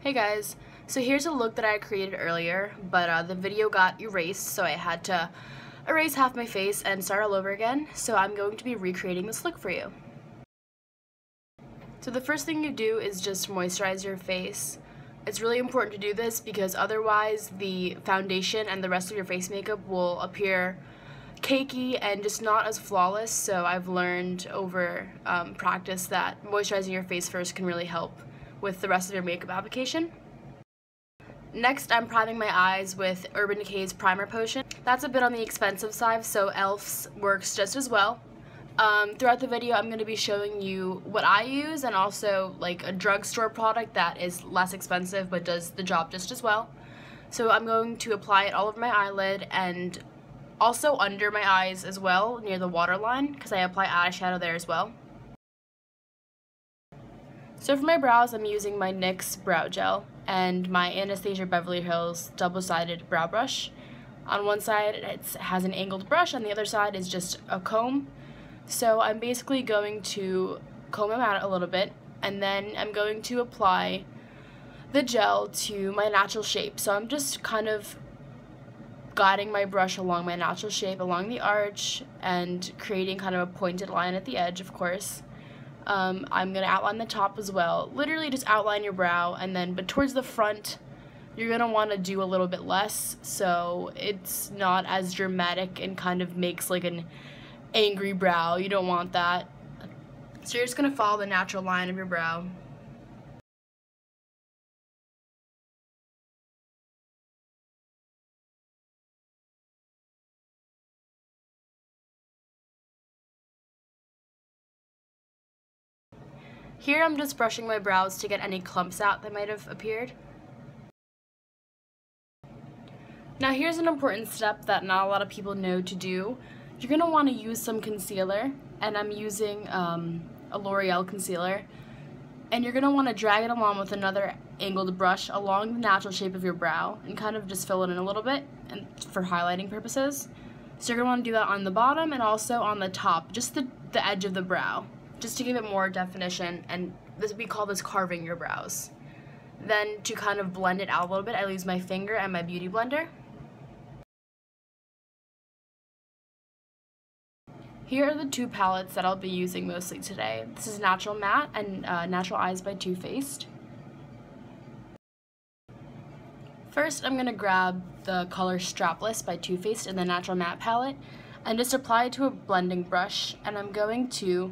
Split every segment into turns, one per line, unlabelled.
Hey guys, so here's a look that I created earlier, but the video got erased, so I had to erase half my face and start all over again. So I'm going to be recreating this look for you. So the first thing you do is just moisturize your face. It's really important to do this because otherwise the foundation and the rest of your face makeup will appear cakey and just not as flawless. So I've learned over practice that moisturizing your face first can really help with the rest of your makeup application. Next, I'm priming my eyes with Urban Decay's Primer Potion. That's a bit on the expensive side, so e.l.f.'s works just as well. Throughout the video, I'm going to be showing you what I use and also like a drugstore product that is less expensive but does the job just as well. So I'm going to apply it all over my eyelid and also under my eyes as well, near the waterline, because I apply eyeshadow there as well. So for my brows, I'm using my NYX Brow Gel and my Anastasia Beverly Hills double-sided brow brush. On one side it has an angled brush, on the other side is just a comb. So I'm basically going to comb them out a little bit, and then I'm going to apply the gel to my natural shape. So I'm just kind of guiding my brush along my natural shape, along the arch, and creating kind of a pointed line at the edge, of course. I'm going to outline the top as well. Literally just outline your brow, and then but towards the front you're going to want to do a little bit less so it's not as dramatic and kind of makes like an angry brow. You don't want that. So you're just going to follow the natural line of your brow. Here I'm just brushing my brows to get any clumps out that might have appeared. Now here's an important step that not a lot of people know to do. You're going to want to use some concealer, and I'm using a L'Oreal concealer, and you're going to want to drag it along with another angled brush along the natural shape of your brow and kind of just fill it in a little bit and for highlighting purposes. So you're going to want to do that on the bottom and also on the top, just the edge of the brow, just to give it more definition, and we call this carving your brows. Then to kind of blend it out a little bit, I use my finger and my beauty blender. Here are the two palettes that I'll be using mostly today. This is Natural Matte and Natural Eyes by Too Faced. First, I'm going to grab the color Strapless by Too Faced in the Natural Matte palette and just apply it to a blending brush, and I'm going to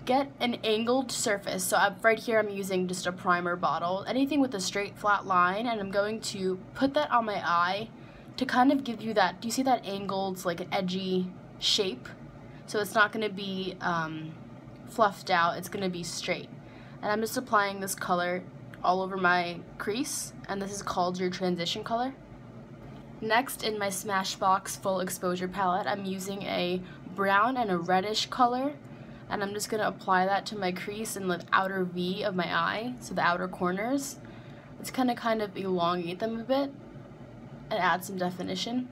get an angled surface. So right here I'm using just a primer bottle, anything with a straight flat line, and I'm going to put that on my eye to kind of give you that, do you see that angled, like an edgy shape? So it's not going to be fluffed out, it's going to be straight. And I'm just applying this color all over my crease, and this is called your transition color. Next, in my Smashbox Full Exposure palette, I'm using a brown and a reddish color, and I'm just going to apply that to my crease in the outer V of my eye, so the outer corners. It's kind of elongate them a bit and add some definition.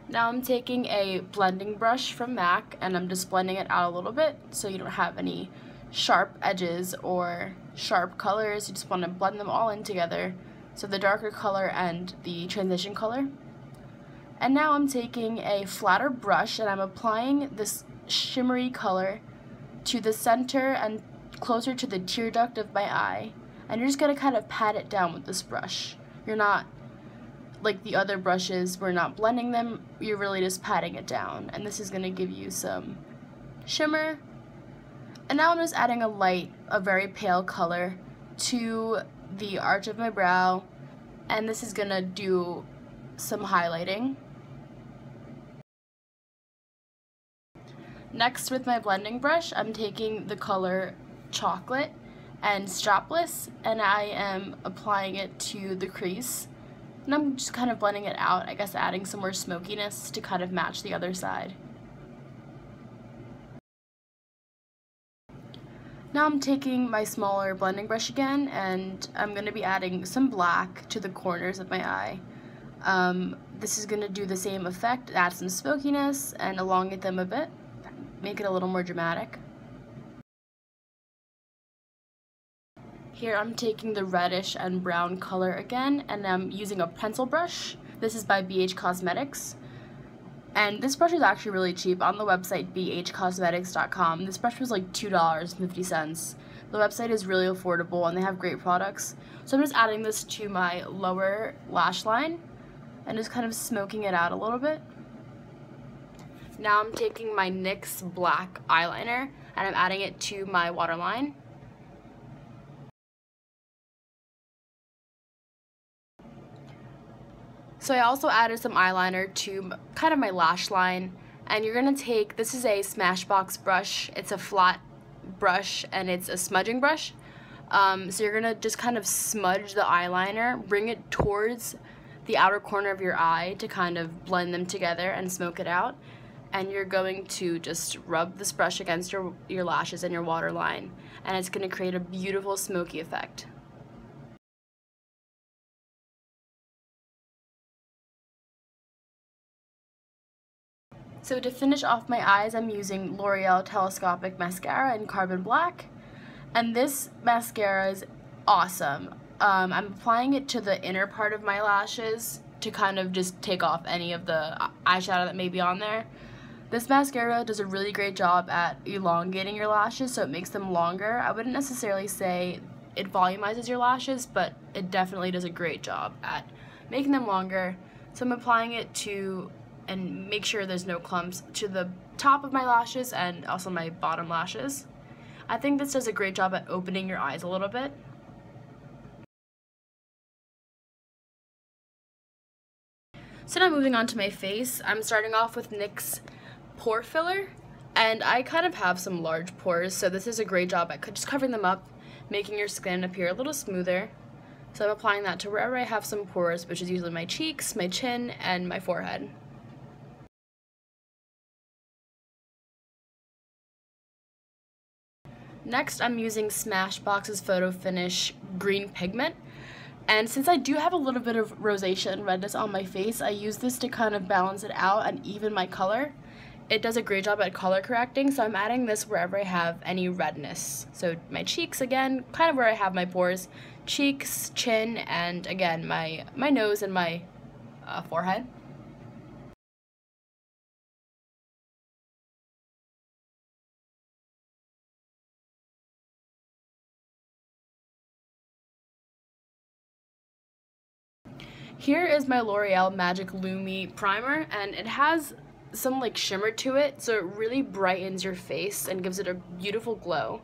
Now I'm taking a blending brush from MAC and I'm just blending it out a little bit so you don't have any sharp edges or sharp colors. You just want to blend them all in together, so the darker color and the transition color. And now I'm taking a flatter brush and I'm applying this shimmery color to the center and closer to the tear duct of my eye, and you're just going to kind of pat it down with this brush. You're not like the other brushes, we're not blending them, you're really just patting it down, and this is going to give you some shimmer. And now I'm just adding a very pale color to the arch of my brow, and this is going to do some highlighting. Next, with my blending brush, I'm taking the color Chocolate and Strapless, and I am applying it to the crease. And I'm just kind of blending it out, I guess adding some more smokiness to kind of match the other side. Now I'm taking my smaller blending brush again, and I'm going to be adding some black to the corners of my eye. This is going to do the same effect, add some smokiness and elongate them a bit, make it a little more dramatic. Here I'm taking the reddish and brown color again, and I'm using a pencil brush. This is by BH Cosmetics. And this brush is actually really cheap. On the website bhcosmetics.com, this brush was like $2.50. The website is really affordable and they have great products. So I'm just adding this to my lower lash line and just kind of smoking it out a little bit. Now I'm taking my NYX black eyeliner and I'm adding it to my waterline. So I also added some eyeliner to kind of my lash line, and you're going to take, this is a Smashbox brush. It's a flat brush and it's a smudging brush. So you're going to just kind of smudge the eyeliner, bring it towards the outer corner of your eye to kind of blend them together and smoke it out. And you're going to just rub this brush against your lashes and your waterline, and it's going to create a beautiful smoky effect. So to finish off my eyes, I'm using L'Oreal Telescopic Mascara in Carbon Black. And this mascara is awesome. I'm applying it to the inner part of my lashes to kind of just take off any of the eyeshadow that may be on there. This mascara does a really great job at elongating your lashes, so it makes them longer. I wouldn't necessarily say it volumizes your lashes, but it definitely does a great job at making them longer. So I'm applying it to and make sure there's no clumps to the top of my lashes and also my bottom lashes. I think this does a great job at opening your eyes a little bit. So now moving on to my face, I'm starting off with NYX pore filler, and I kind of have some large pores, so this is a great job at just covering them up, making your skin appear a little smoother. So I'm applying that to wherever I have some pores, which is usually my cheeks, my chin, and my forehead. Next, I'm using Smashbox's Photo Finish Green Pigment. And since I do have a little bit of rosacea and redness on my face, I use this to kind of balance it out and even my color. It does a great job at color correcting, so I'm adding this wherever I have any redness. So my cheeks, again, kind of where I have my pores. Cheeks, chin, and again, my nose and my forehead. Here is my L'Oreal Magic Lumi primer, and it has some like shimmer to it, so it really brightens your face and gives it a beautiful glow.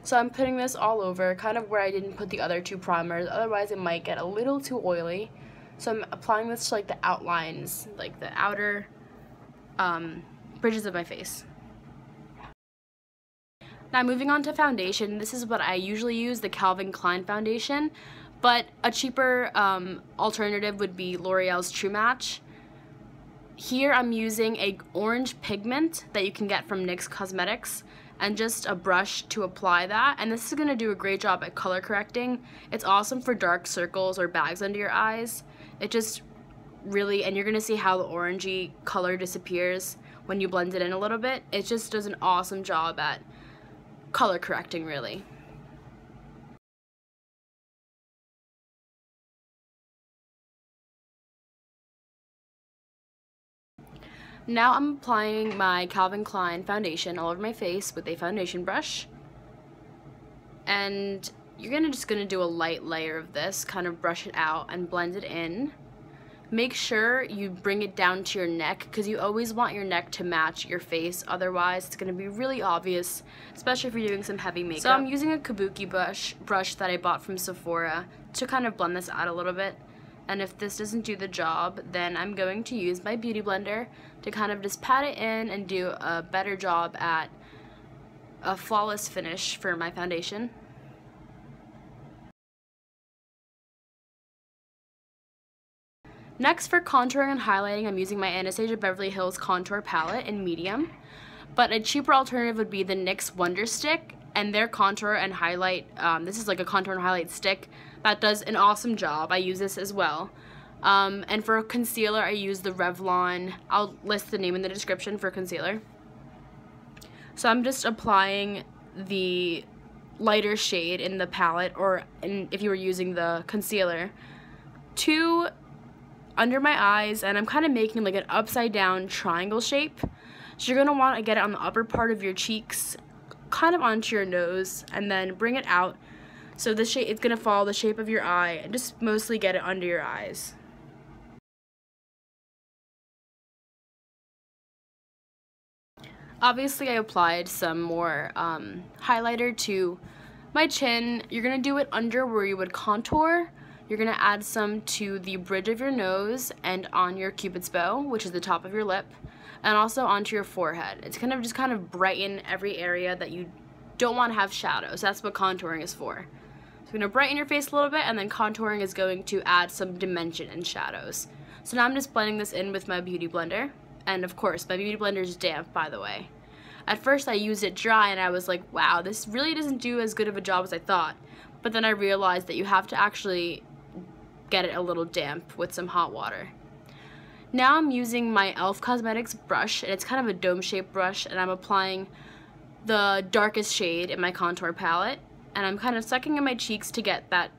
So I'm putting this all over, kind of where I didn't put the other two primers, otherwise it might get a little too oily. So I'm applying this to like the outlines, like the outer bridges of my face. Now moving on to foundation, this is what I usually use, the Calvin Klein foundation. But a cheaper alternative would be L'Oreal's True Match. Here I'm using a orange pigment that you can get from NYX Cosmetics and just a brush to apply that. And this is going to do a great job at color correcting. It's awesome for dark circles or bags under your eyes. It just really, and you're going to see how the orangey color disappears when you blend it in a little bit. It just does an awesome job at color correcting, really. Now I'm applying my Calvin Klein foundation all over my face with a foundation brush. And you're just gonna do a light layer of this, kind of brush it out and blend it in. Make sure you bring it down to your neck, because you always want your neck to match your face, otherwise it's gonna be really obvious, especially if you're doing some heavy makeup. So I'm using a kabuki brush that I bought from Sephora to kind of blend this out a little bit. And if this doesn't do the job, then I'm going to use my beauty blender to kind of just pat it in and do a better job at a flawless finish for my foundation. Next, for contouring and highlighting, I'm using my Anastasia Beverly Hills Contour Palette in medium. But a cheaper alternative would be the NYX Wonder Stick, and their contour and highlight, this is like a contour and highlight stick that does an awesome job. I use this as well. And for concealer, I use the Revlon. I'll list the name in the description for concealer. So I'm just applying the lighter shade in the palette, or if you were using the concealer, to under my eyes, and I'm kind of making like an upside down triangle shape. So you're going to want to get it on the upper part of your cheeks, kind of onto your nose, and then bring it out. So the shape, it's going to follow the shape of your eye, and just mostly get it under your eyes. Obviously I applied some more highlighter to my chin. You're going to do it under where you would contour. You're going to add some to the bridge of your nose and on your cupid's bow, which is the top of your lip, and also onto your forehead. It's going to just kind of brighten every area that you don't want to have shadows. That's what contouring is for. So you're going to brighten your face a little bit, and then contouring is going to add some dimension and shadows. So now I'm just blending this in with my beauty blender. And of course, my beauty blender is damp, by the way. At first I used it dry and I was like, wow, this really doesn't do as good of a job as I thought. But then I realized that you have to actually get it a little damp with some hot water. Now I'm using my e.l.f. Cosmetics brush, and it's kind of a dome-shaped brush, and I'm applying the darkest shade in my contour palette, and I'm kind of sucking in my cheeks to get that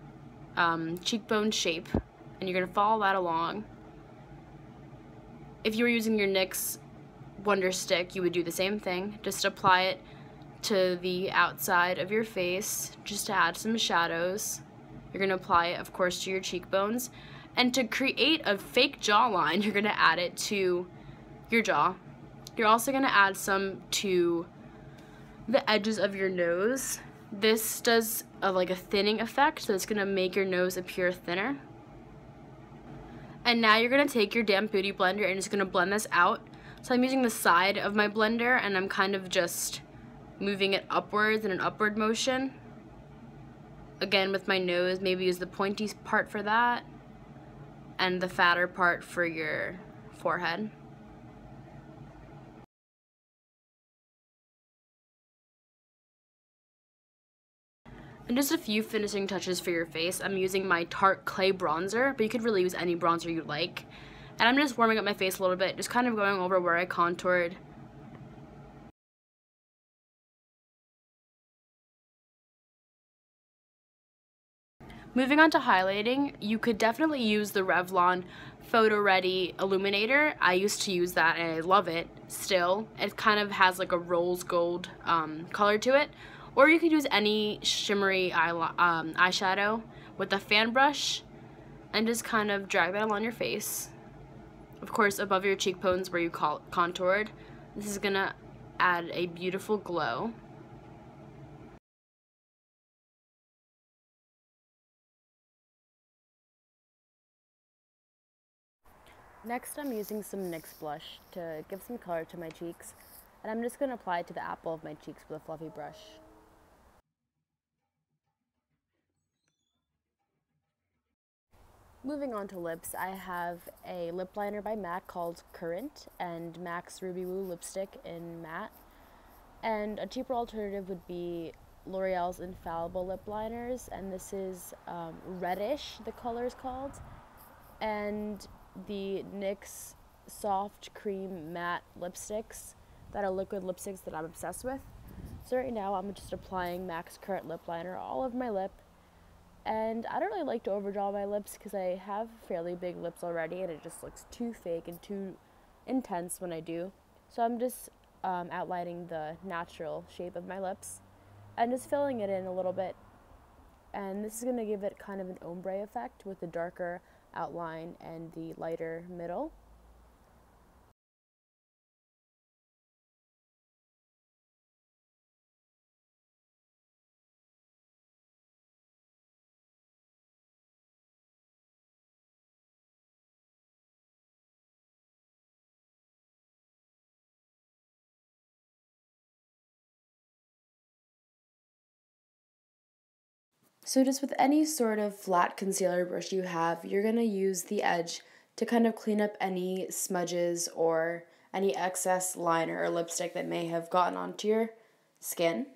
cheekbone shape, and you're going to follow that along. If you were using your NYX Wonder Stick, you would do the same thing. Just apply it to the outside of your face, just to add some shadows. You're going to apply it, of course, to your cheekbones. And to create a fake jawline, you're going to add it to your jaw. You're also going to add some to the edges of your nose. This does like a thinning effect, so it's going to make your nose appear thinner. And now you're going to take your damp beauty blender and just going to blend this out. So I'm using the side of my blender, and I'm kind of just moving it upwards in an upward motion. Again, with my nose, maybe use the pointy part for that, and the fatter part for your forehead. And just a few finishing touches for your face. I'm using my Tarte Clay Bronzer, but you could really use any bronzer you like. And I'm just warming up my face a little bit, just kind of going over where I contoured. Moving on to highlighting, you could definitely use the Revlon Photo Ready Illuminator. I used to use that and I love it still. It kind of has like a rose gold color to it. Or you could use any shimmery eyeshadow with a fan brush and just kind of drag that along your face. Of course, above your cheekbones where you contoured. This is gonna add a beautiful glow. Next, I'm using some NYX blush to give some color to my cheeks, and I'm just going to apply it to the apple of my cheeks with a fluffy brush. Moving on to lips, I have a lip liner by MAC called Current and MAC's Ruby Woo lipstick in matte. And a cheaper alternative would be L'Oreal's Infallible lip liners, and this is reddish, the color is called, and the NYX Soft Cream Matte lipsticks that are liquid lipsticks that I'm obsessed with. So right now I'm just applying MAC's Current lip liner all over my lip, and I don't really like to overdraw my lips because I have fairly big lips already and it just looks too fake and too intense when I do. So I'm just outlining the natural shape of my lips and just filling it in a little bit, and this is going to give it kind of an ombre effect with the darker outline and the lighter middle. So just with any sort of flat concealer brush you have, you're going to use the edge to kind of clean up any smudges or any excess liner or lipstick that may have gotten onto your skin.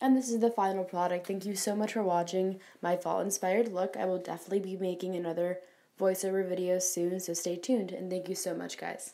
And this is the final product. Thank you so much for watching my fall-inspired look. I will definitely be making another voiceover video soon, so stay tuned, and thank you so much, guys.